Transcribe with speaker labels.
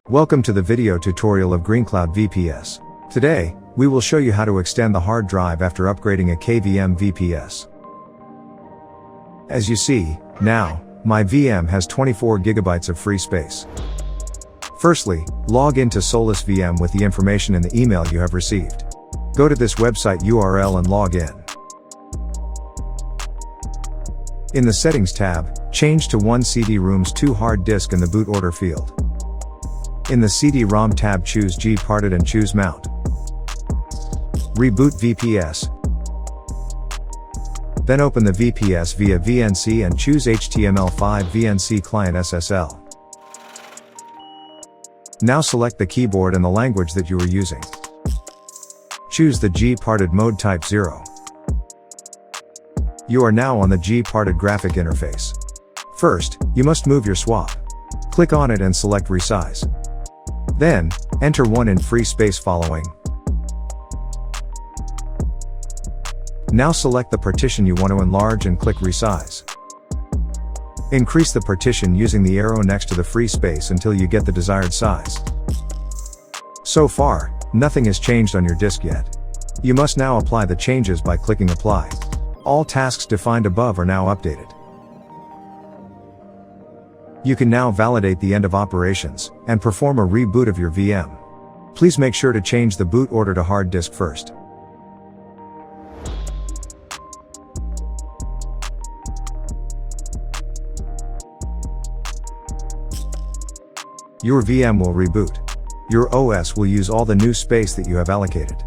Speaker 1: Welcome to the video tutorial of GreenCloud VPS. Today, we will show you how to extend the hard drive after upgrading a KVM VPS. As you see, now, my VM has 24 GB of free space. Firstly, log into Solus VM with the information in the email you have received. Go to this website URL and log in. In the Settings tab, change to 1 CD-ROMs 2 hard disk in the boot order field. In the CD-ROM tab, choose G-parted and choose Mount. Reboot VPS. Then open the VPS via VNC and choose HTML5 VNC Client SSL. Now select the keyboard and the language that you are using. Choose the G-parted mode, type 0. You are now on the G-parted graphic interface. First, you must move your swap. Click on it and select Resize. Then, enter 1 in free space following. Now select the partition you want to enlarge and click Resize. Increase the partition using the arrow next to the free space until you get the desired size. So far, nothing has changed on your disk yet. You must now apply the changes by clicking Apply. All tasks defined above are now updated. You can now validate the end of operations and perform a reboot of your VM. Please make sure to change the boot order to hard disk first. Your VM will reboot. Your OS will use all the new space that you have allocated.